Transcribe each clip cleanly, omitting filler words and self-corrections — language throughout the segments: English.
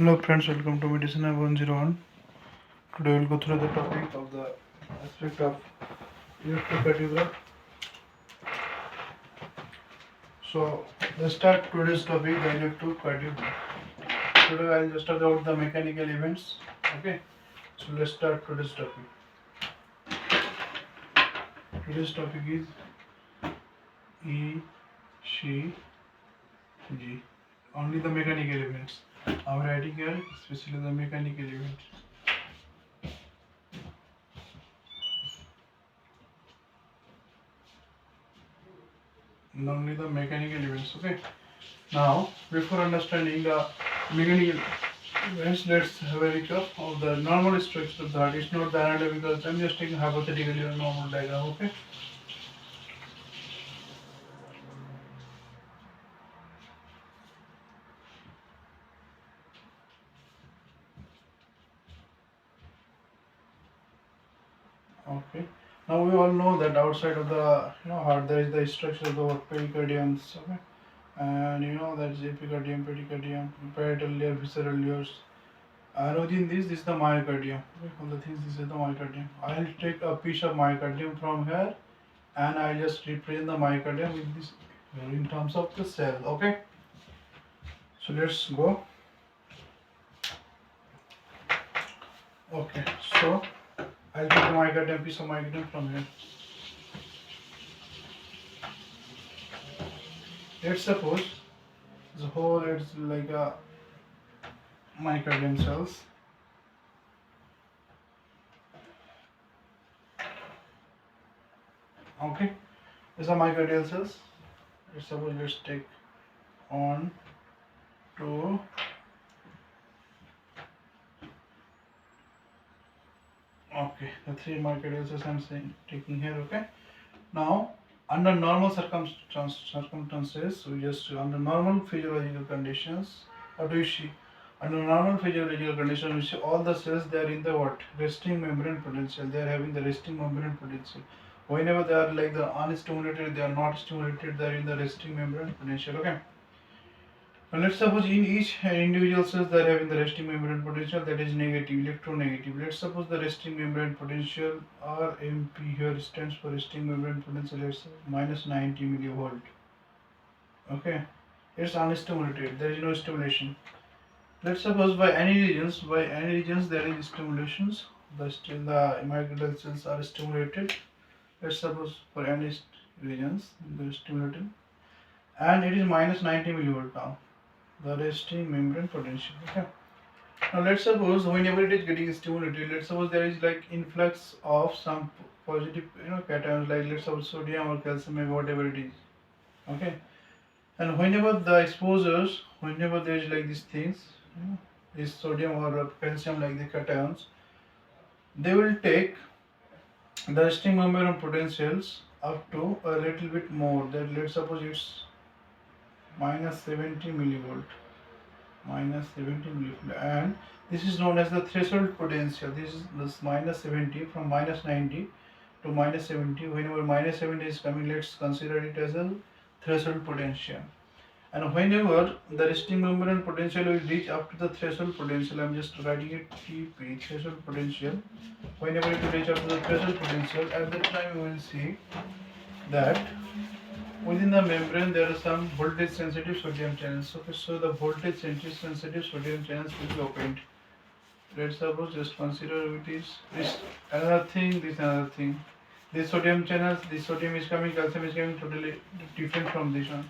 Hello friends, welcome to Medicine 101. Today we'll go through the topic of the aspect of electrocardiogram. So let's start today's topic, the electrocardiogram. Today I'll just talk about the mechanical events. Okay, so let's start today's topic. Today's topic is ECG. Only the mechanical events. I'm writing here, especially the mechanical events. Only the mechanical events. Okay. Now, before understanding the mechanical events, let's have a recap of the normal structure of the heart. It's not the anatomical. I'm just taking hypothetically a normal diagram. Okay. Okay. Now we all know that outside of the heart there is the structure of the pericardiums. Okay. And that is epicardium, pericardium, parietal layer, visceral layers. And within this is the myocardium. Okay. All the things, this is the myocardium. I'll take a piece of myocardium from here, and I just represent the myocardium with this in terms of the cell. Okay. So let's go. Okay. So I'll take the myocardium, piece of myocardium from here. Let's suppose the whole is like a myocardium cells. Okay, these are myocardial cells. Let's suppose let's take 1, 2, okay, the 3 myocardial cells I'm taking here. Okay, now under normal circumstances, we just under normal physiological conditions, what do you see? Under normal physiological conditions, we see all the cells, they are in the what? Resting membrane potential. They are having the resting membrane potential. Whenever they are like the unstimulated, they are not stimulated, they are in the resting membrane potential. Okay. Now let's suppose in each individual cells they are having the resting membrane potential, that is negative, electronegative. Let's suppose the resting membrane potential, RMP here stands for resting membrane potential, let's say minus 90 millivolt. Okay, it's unstimulated, there is no stimulation. Let's suppose by any regions there is stimulations, but still the myocardial cells are stimulated. Let's suppose for any regions they are stimulated, and it is minus 90 millivolt now, the resting membrane potential. Okay. Now let's suppose whenever it is getting stimulated, let's suppose there is like influx of some positive cations, like let's suppose sodium or calcium or whatever it is. Okay. And whenever the exposures, whenever there is like these things, this sodium or calcium, like the cations, they will take the resting membrane potentials up to a little bit more. That let's suppose it's minus 70 millivolt, and this is known as the threshold potential. This is this minus 70, from minus 90 to minus 70. Whenever minus 70 is coming, let's consider it as a threshold potential. And whenever the resting membrane potential will reach up to the threshold potential, I'm just writing it TP, threshold potential. Whenever it will reach up to the threshold potential, at that time we will see that within the membrane there are some voltage sensitive sodium channels. Okay, so the voltage sensitive sodium channels will be opened. Let's suppose just consider it is this another thing, this another thing. This sodium channels, this sodium is coming, calcium is coming, totally different from this one.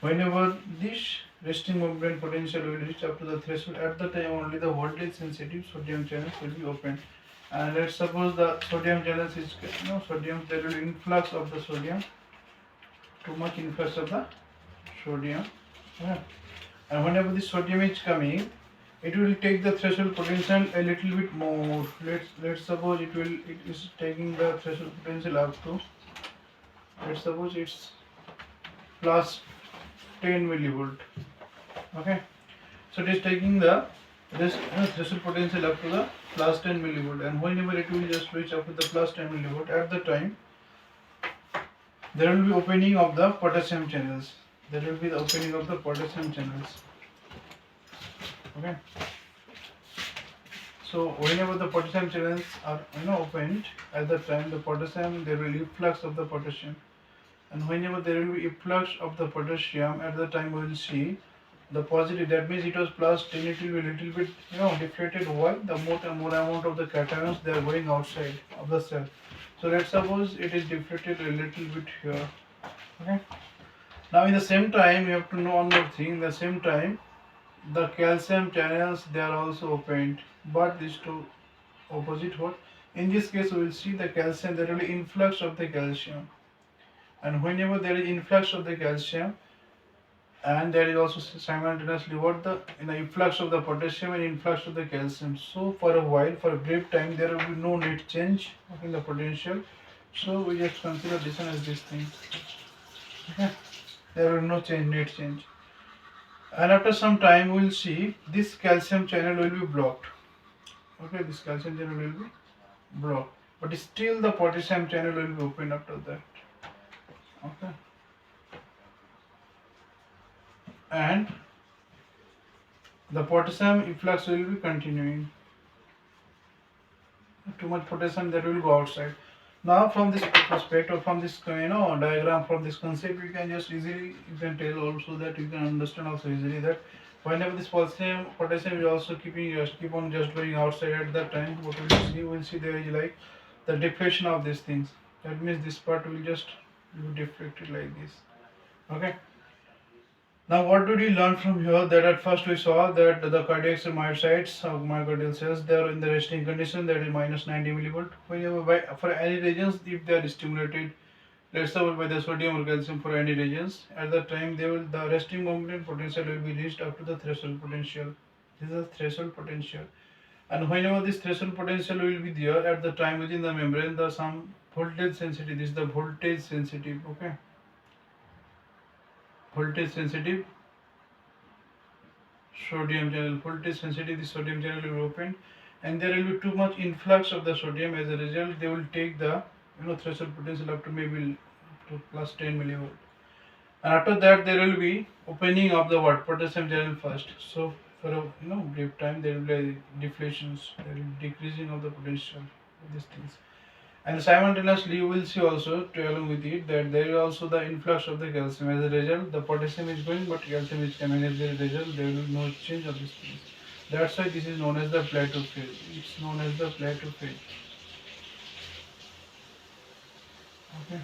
Whenever this resting membrane potential will reach up to the threshold, at the time only the voltage sensitive sodium channels will be opened. And let's suppose the sodium channels is sodium, there will be influx of the sodium, too much influx of the sodium. Yeah. And whenever the sodium is coming, it will take the threshold potential a little bit more. Let's suppose it is taking the threshold potential up to, let's suppose it's plus 10 millivolt. Okay, so it is taking the threshold potential up to the plus 10 millivolt, and whenever it will just reach up to the plus 10 millivolt, at the time there will be opening of the potassium channels. There will be the opening of the potassium channels. Okay. So whenever the potassium channels are opened, at that time the potassium, there will be influx of the potassium, and whenever there will be influx of the potassium, at the time we will see the positive. That means it was plus 10, it will be a little bit deflated. Why? The more amount of the cations they are going outside of the cell. So let's suppose it is deflated a little bit here. Okay. Now in the same time you have to know one more thing. In the same time the calcium channels, they are also opened, but these two opposite what? In this case we will see the calcium, there will be influx of the calcium, and whenever there is influx of the calcium, and there is also simultaneously what, the influx of the potassium and influx of the calcium. So for a while, for a brief time, there will be no net change in the potential. So we just consider this one as this thing. Okay, there will be no change, net change, and after some time we will see this calcium channel will be blocked. Okay, this calcium channel will be blocked, but still the potassium channel will be open after that. Okay, and the potassium influx will be continuing. Too much potassium, that will go outside. Now from this prospect, or from this diagram, from this concept, you can just easily, you can tell also, that you can understand also easily, that whenever this potassium is also keep on just going outside, at that time what we will see there is like the deflection of these things. That means this part will just be deflected like this. Okay. Now, what did we learn from here? That at first we saw that the cardiac myocytes of myocardial cells, they are in the resting condition, that is minus 90 millivolt. Whenever for any regions, if they are stimulated, let's say by the sodium or calcium for any regions, at that time the resting moment potential will be reached up to the threshold potential. This is the threshold potential, and whenever this threshold potential will be there, at the time within the membrane, the some voltage sensitive. This is the voltage sensitive. Okay, voltage sensitive sodium channel, voltage sensitive, the sodium channel will be opened, and there will be too much influx of the sodium. As a result, they will take the threshold potential up to maybe to plus 10 millivolt, and after that there will be opening of the what, potassium channel first. So for a brief time there will be deflations, there will be decreasing of the potential of these things, and simultaneously you will see also along with it that there is also the influx of the calcium. As a result, the potassium is going but calcium is coming. As a result, there will be no change of these things. That's why this is known as the plateau phase. It's known as the plateau phase. Okay.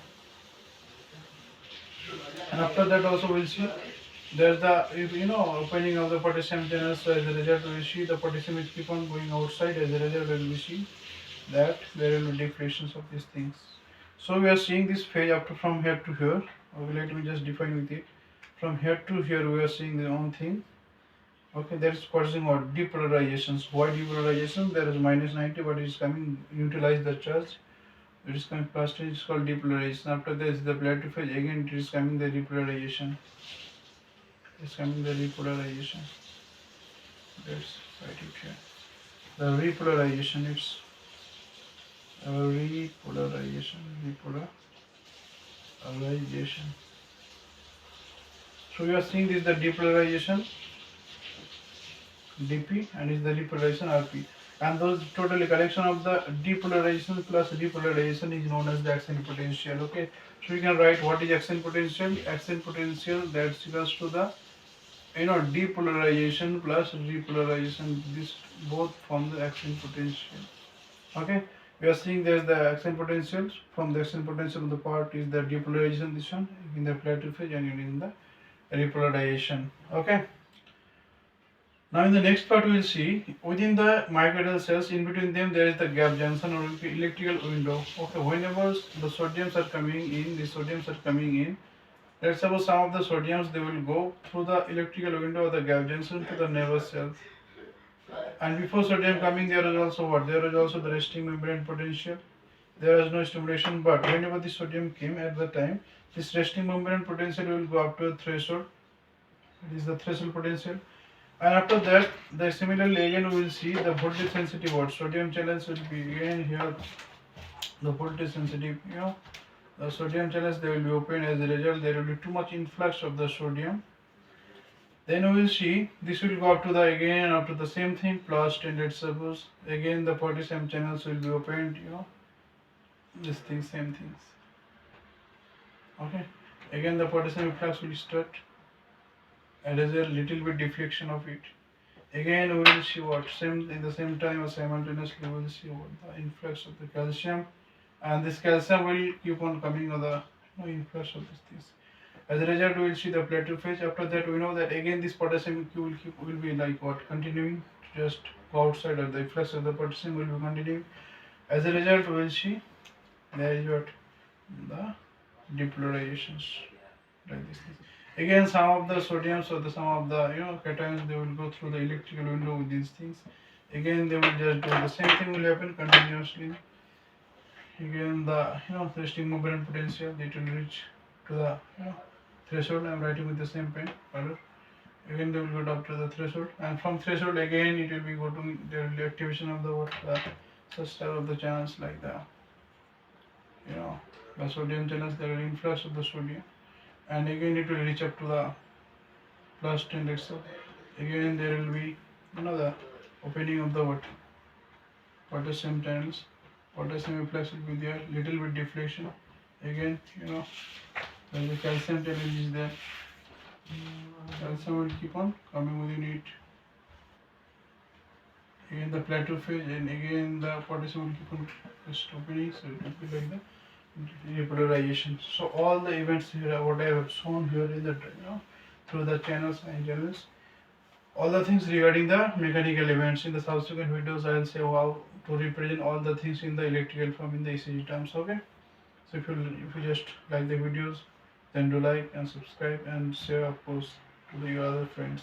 And after that also we'll see there's the opening of the potassium channels. So as a result we will see the potassium is keep on going outside. As a result we will see that there will be deflations of these things. So we are seeing this phase up to from here to here. Let me just define with it. From here to here we are seeing the own thing. Okay, that is causing what, depolarizations. Why depolarization? There is minus 90, but it is coming neutralize the charge. It is coming plus 10, it is called depolarization. After this the plateau phase, again it is coming the repolarization. It is coming the repolarization. Let's write it here. The repolarization, it's repolarization. So we are seeing this the depolarization dp, and is the repolarization rp, and those totally collection of the depolarization plus repolarization is known as the action potential. Okay, so we can write what is action potential. Action potential, that's equals to the depolarization plus repolarization. This both form the action potential. Okay, we are seeing there's the action potential. From the action potential of the part is the depolarization, this one in the plateau phase, and in the repolarization. Okay. Now in the next part we will see within the myocardial cells, in between them there is the gap junction or electrical window. Okay, whenever the sodiums are coming in, let's suppose some of the sodiums, they will go through the electrical window or the gap junction to the nervous cells. And before sodium coming, there is also what? There is also the resting membrane potential. There is no stimulation, but whenever the sodium came, at the time, this resting membrane potential will go up to a threshold. It is the threshold potential. And after that, similarly again we will see the voltage sensitive what, sodium channels will be again here, the voltage sensitive, the sodium channels, they will be open. As a result, there will be too much influx of the sodium, Then we will see this will go up to the again up to the same thing plus standard servers. Again the potassium channels will be opened, this thing same things. Okay. Again the potassium efflux will start and there's a little bit deflection of it. Again we will see what same in the same time or simultaneously we will see what the influx of the calcium, and this calcium will keep on coming on the influx of these things. As a result, we will see the plateau phase. After that, we know that again this potassium Q will be like what continuing to just go outside, or the efflux of the potassium will be continuing. As a result, we will see there is what the depolarizations like this. Again, some of the sodiums or some of the cations, they will go through the electrical window with these things. Again, they will just do the same thing will happen continuously. Again, the resting movement potential, it will reach to the threshold. I am writing with the same pen color. Again they will go up to the threshold, and from threshold again it will be go to there will be activation of the such type of the channels like the sodium channels. There will influx of the sodium, and again it will reach up to the plus 10 so again there will be the opening of the potassium channels. Potassium efflux will be there, little bit deflection. Again when the calcium channel is there, calcium will keep on coming within it. Again the plateau phase, and again the potassium will keep on just opening, so it will be like the repolarization. So all the events here, what I have shown here in the through the channels and channels, all the things regarding the mechanical events. In the subsequent videos, I will say how to represent all the things in the electrical form in the ECG terms. Okay. So if you just like the videos, then do like and subscribe and share, of course, to your other friends.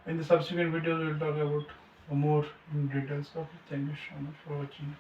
In the subsequent videos, we will talk about more in details. Okay, thank you so much for watching.